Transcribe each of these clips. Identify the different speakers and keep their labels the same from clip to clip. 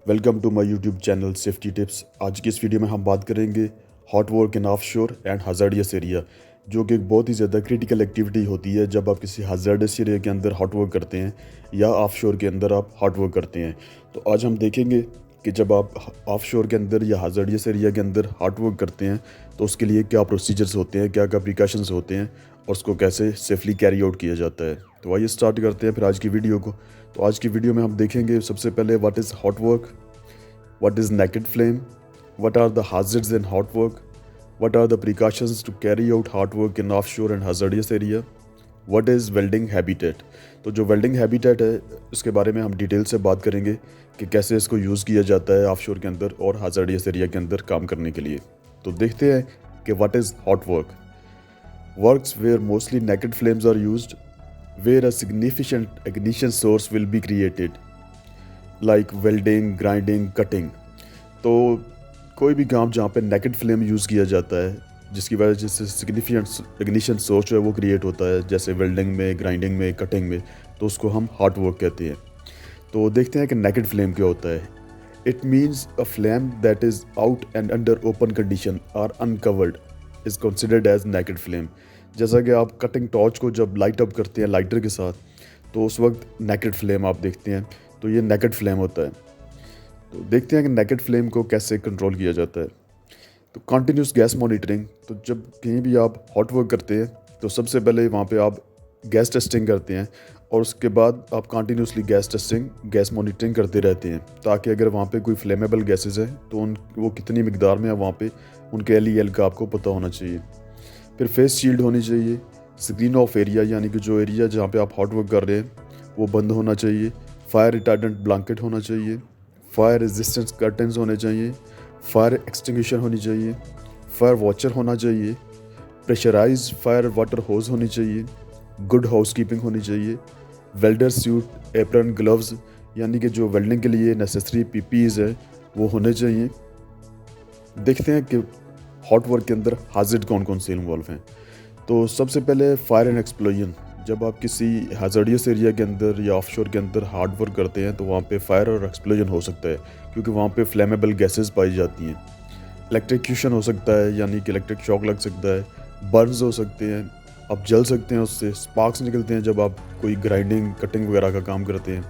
Speaker 1: Welcome to my YouTube channel safety tips. आज की इस वीडियो में हम बात करेंगे hot work in offshore and hazardous area, जो कि एक बहुत ही ज़्यादा क्रिटिकल एक्टिविटी होती है जब आप किसी हजार्डियस एरिया के अंदर हॉट वर्क करते हैं या ऑफशोर के अंदर आप हॉट वर्क करते हैं। तो आज हम देखेंगे कि जब आप ऑफशोर के अंदर या हजार्डियस एरिया के अंदर हॉट वर्क करते हैं तो उसके लिए क्या प्रोसीजर्स होते हैं, क्या क्या प्रिकॉशंस होते हैं और उसको कैसे सेफली कैरी आउट किया जाता है। तो आइए स्टार्ट करते हैं फिर आज की वीडियो को। तो आज की वीडियो में हम देखेंगे सबसे पहले what is hot work, what is naked flame, what are the hazards in hot work, what are the precautions to carry out hot work in offshore and hazardous area, what is welding habitat। तो जो welding habitat है उसके बारे में हम detail से बात करेंगे कि कैसे इसको यूज़ किया जाता है ऑफशोर के अंदर और hazardous एरिया के अंदर काम करने के लिए। तो देखते हैं कि what is hot work. Works where mostly naked flames are used, where a significant ignition source will be created like welding, grinding, cutting. तो कोई भी काम जहाँ पे नेकेड फ्लेम यूज़ किया जाता है जिसकी वजह से सिग्निफिकेंट इग्निशन सोर्स जो है वो क्रिएट होता है, जैसे वेल्डिंग में, ग्राइंडिंग में, कटिंग में, तो उसको हम हॉट वर्क कहते हैं। तो देखते हैं कि नेकेड फ्लेम क्या होता है। It means a flame that is out and under open condition are uncovered is considered as naked flame. जैसा कि आप कटिंग टॉर्च को जब लाइट अप करते हैं लाइटर के साथ, तो उस वक्त नेकेड फ्लेम आप देखते हैं, तो ये नेकेड फ्लेम होता है। तो देखते हैं कि नेकेड फ्लेम को कैसे कंट्रोल किया जाता है। तो कंटिन्यूस गैस मॉनिटरिंग। तो जब कहीं भी आप हॉट वर्क करते हैं तो सबसे पहले वहाँ पे आप गैस टेस्टिंग करते हैं और उसके बाद आप continuously gas testing, gas monitoring करते रहते हैं, ताकि अगर वहाँ पे कोई फ्लेमेबल गैसेस हैं तो वो कितनी मिकदार में है वहाँ पे उनके एल का आपको पता होना चाहिए। फिर फेस शील्ड होनी चाहिए। स्क्रीन ऑफ एरिया, यानी कि जो एरिया जहाँ पे आप हॉट वर्क कर रहे हैं वो बंद होना चाहिए। फायर रिटार्डेंट ब्लैंकेट होना चाहिए। फायर रेजिस्टेंस कर्टन्स होने चाहिए। फायर एक्सटिंग्विशर होनी चाहिए। फायर वॉचर होना चाहिए। प्रेशराइज्ड फायर वाटर होज होनी चाहिए। गुड हाउसकीपिंग होनी चाहिए। वेल्डर सूट, एप्रन, ग्लव्स, यानी कि जो वेल्डिंग के लिए नेसेसरी पीपीज़ है वो होने चाहिए। देखते हैं कि हॉट वर्क के अंदर हाजिर कौन कौन से इन्वॉल्व हैं। तो सबसे पहले फायर एंड एक्सप्लोजन। जब आप किसी हैज़ार्डियस एरिया के अंदर या ऑफशोर के अंदर हार्ड वर्क करते हैं तो वहाँ पे फायर और एक्सप्लोजन हो सकता है, क्योंकि वहाँ पे फ्लेमेबल गैसेस पाई जाती हैं। इलेक्ट्रिक्यूशन हो सकता है, यानी कि इलेक्ट्रिक शॉक लग सकता है। बर्न्स हो सकते हैं, आप जल सकते हैं, उससे स्पार्क्स निकलते हैं जब आप कोई ग्राइंडिंग, कटिंग वगैरह का काम करते हैं।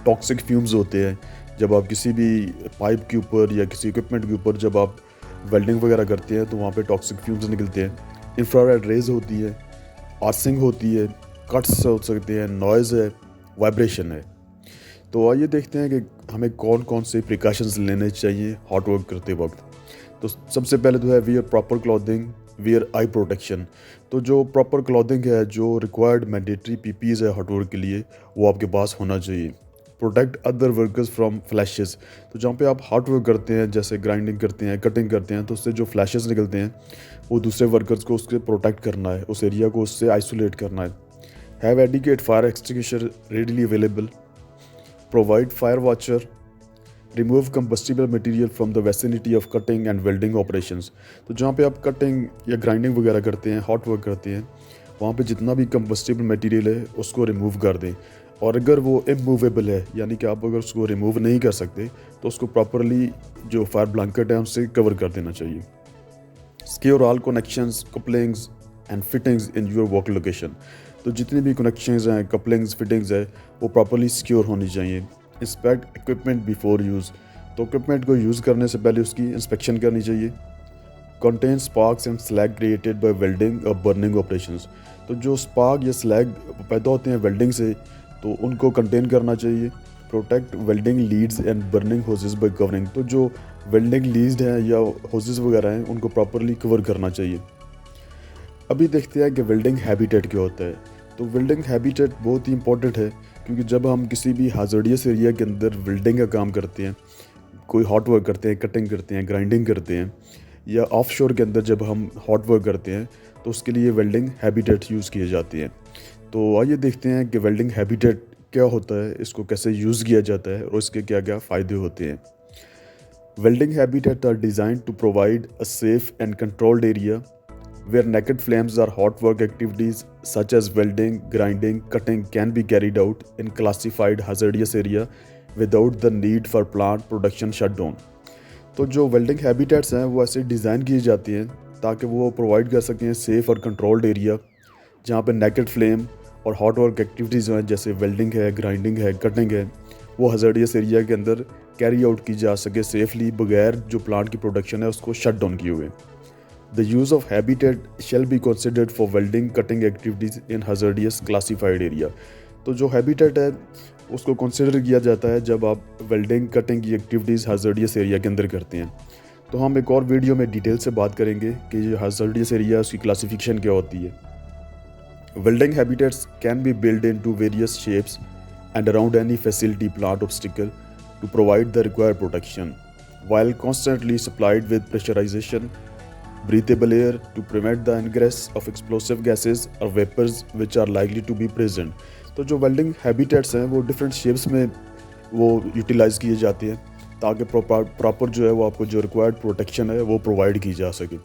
Speaker 1: टॉक्सिक फ्यूम्स होते हैं जब आप किसी भी पाइप के ऊपर या किसी इक्विपमेंट के ऊपर जब आप वेल्डिंग वगैरह करते हैं तो वहाँ पे टॉक्सिक फ्यूम्स निकलते हैं। इंफ्रारेड रेज होती है, आर्सिंग होती है, कट्स हो सकते हैं, नॉइज़ है, वाइब्रेशन है। तो आइए देखते हैं कि हमें कौन कौन से प्रिकॉशंस लेने चाहिए हॉट वर्क करते वक्त। तो सबसे पहले तो है वियर प्रॉपर क्लॉथिंग, वियर आई प्रोटेक्शन। तो जो प्रॉपर क्लॉथिंग है, जो रिक्वायर्ड मैंडेटरी पीपीज़ है हॉट वर्क के लिए, वो आपके पास होना चाहिए। Protect other workers from flashes. तो जहाँ पे आप हॉट वर्क करते हैं, जैसे ग्राइंडिंग करते हैं, कटिंग करते हैं, तो उससे जो फ्लैशेस निकलते हैं वो दूसरे वर्कर्स को उससे प्रोटेक्ट करना है, उस एरिया को उससे आइसोलेट करना है। Have adequate fire extinguisher readily available. Provide fire watcher. Remove combustible material from the vicinity of cutting and welding operations. तो जहाँ पे आप कटिंग या ग्राइंडिंग वगैरह करते हैं, हॉट वर्क करते हैं, वहाँ पे जितना भी कंबस्टिबल मटेरियल है उसको रिमूव कर दें। और अगर वो इमूवेबल है, यानी कि आप अगर उसको रिमूव नहीं कर सकते, तो उसको प्रॉपरली जो फायर ब्लैंकेट है उनसे कवर कर देना चाहिए। Secure all connections, couplings and fittings in your work location. तो जितनी भी कनेक्शंस हैं, कपलिंग्स, फिटिंग्स है, वो प्रॉपरली सिक्योर होनी चाहिए। Inspect equipment before use. तो इक्विपमेंट को यूज़ करने से पहले उसकी इंस्पेक्शन करनी चाहिए। Contain sparks and slag created by welding और बर्निंग ऑपरेशंस। तो जो स्पार्क या स्लैग पैदा होते हैं वेल्डिंग से, तो उनको कंटेन करना चाहिए। Protect welding Leeds and burning hoses bye covering. तो जो वेल्डिंग लीड्स हैं या होसेस वगैरह हैं उनको प्रॉपरली कवर करना चाहिए। अभी देखते हैं कि वेल्डिंग हैबिटेट क्या होता है। तो वेल्डिंग हैबिटेट बहुत ही इंपॉर्टेंट है, क्योंकि जब हम किसी भी हाजर्डियस एरिया के अंदर वेल्डिंग का काम करते हैं, कोई हॉट वर्क करते हैं, कटिंग करते हैं, ग्राइंडिंग करते हैं, या ऑफशोर के अंदर जब हम हॉट वर्क करते हैं, तो उसके लिए वेल्डिंग हैबिटेट यूज़ किए जाते हैं। तो आइए देखते हैं कि वेल्डिंग हैबिटेट क्या होता है, इसको कैसे यूज़ किया जाता है और इसके क्या क्या फ़ायदे होते हैं। Welding habitat are designed to provide a safe and controlled area where naked flames or hot work activities such as welding, grinding, cutting can be carried out in classified hazardous area without the need for plant production shutdown. तो जो welding habitats हैं वो ऐसे design की जाती हैं ताकि वो प्रोवाइड कर सकें सेफ़ और कंट्रोल्ड एरिया जहाँ पे नेकेड फ्लेम और हॉट वर्क एक्टिविटीज़ हैं जैसे वेल्डिंग है, ग्राइंडिंग है, कटिंग है, वो हज़ार्डियस एरिया के अंदर कैरी आउट की जा सके सेफली बगैर जो प्लांट की प्रोडक्शन है उसको शट डाउन किए हुए। The use of habitat shall be considered for welding cutting activities in hazardous classified area. तो जो हैबिटेट है उसको कंसिडर किया जाता है जब आप वेल्डिंग कटिंग की एक्टिविटीज़ हज़ार्डियस एरिया के अंदर करते हैं। तो हम एक और वीडियो में डिटेल से बात करेंगे कि जो हज़ार्डियस एरिया उसकी क्लासिफिकेशन क्या होती है। Welding habitats can be built into various shapes and around any facility plant obstacle to provide the required protection, while constantly supplied with pressurization, breathable air to prevent the ingress of explosive gases or vapors which are likely to be present. तो जो welding habitats हैं वो different shapes में वो utilise किए जाते हैं ताकि प्रॉपर जो है वो आपको जो रिक्वायर्ड प्रोटेक्शन है वो प्रोवाइड की जा सके।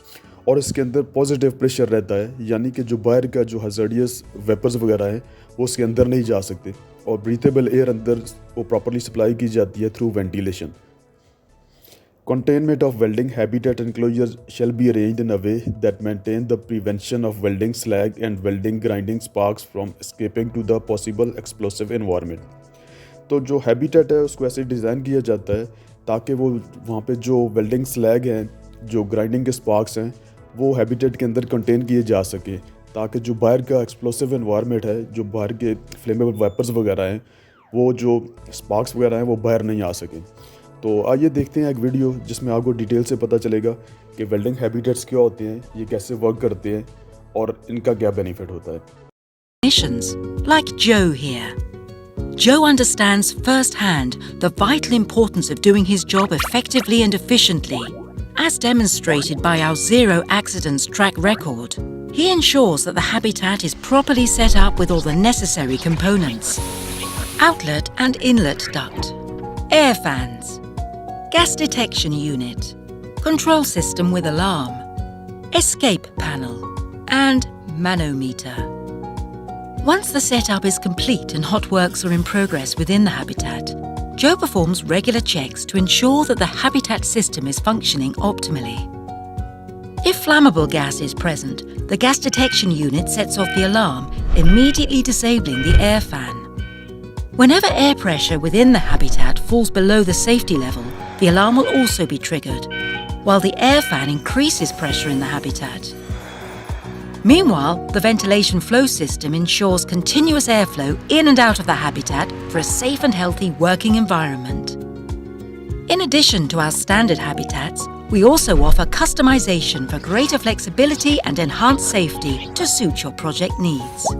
Speaker 1: और इसके अंदर पॉजिटिव प्रेशर रहता है, यानी कि जो बाहर का जो हज़ार्डियस वेपर्स वगैरह हैं वो उसके अंदर नहीं जा सकते, और ब्रीथेबल एयर अंदर वो प्रॉपरली सप्लाई की जाती है through ventilation. Containment of welding habitat enclosures shall be arranged in a way that maintain the prevention of welding slag and welding grinding sparks from escaping to the possible explosive environment. तो जो habitat है उसको ऐसे design किया जाता है ताकि वो वहाँ पे जो वेल्डिंग स्लैग हैं, जो ग्राइंडिंग के स्पार्क्स हैं, वो हैबिटेट के अंदर कंटेन किए जा सके ताकि जो बाहर का एक्सप्लोसिव एनवायरनमेंट है, जो बाहर के फ्लेमेबल वेपर्स वगैरह हैं, वो जो स्पार्क्स वगैरह हैं वो बाहर नहीं आ सकें। तो आइए देखते हैं एक वीडियो जिसमें आपको डिटेल से पता चलेगा कि वेल्डिंग हैबिटेट्स क्या होते हैं, ये कैसे वर्क करते हैं और इनका क्या बेनिफिट होता है।
Speaker 2: Technicians like Joe here. Joe understands firsthand the vital importance of doing his job effectively and efficiently. As demonstrated by our zero accidents track record, he ensures that the habitat is properly set up with all the necessary components. Outlet and inlet duct, air fans, gas detection unit, control system with alarm, escape panel, and manometer. Once the setup is complete and hot works are in progress within the habitat, Joe performs regular checks to ensure that the habitat system is functioning optimally. If flammable gas is present, the gas detection unit sets off the alarm, immediately disabling the air fan. Whenever air pressure within the habitat falls below the safety level, the alarm will also be triggered, while the air fan increases pressure in the habitat. Meanwhile, the ventilation flow system ensures continuous airflow in and out of the habitat for a safe and healthy working environment. In addition to our standard habitats, we also offer customization for greater flexibility and enhanced safety to suit your project needs.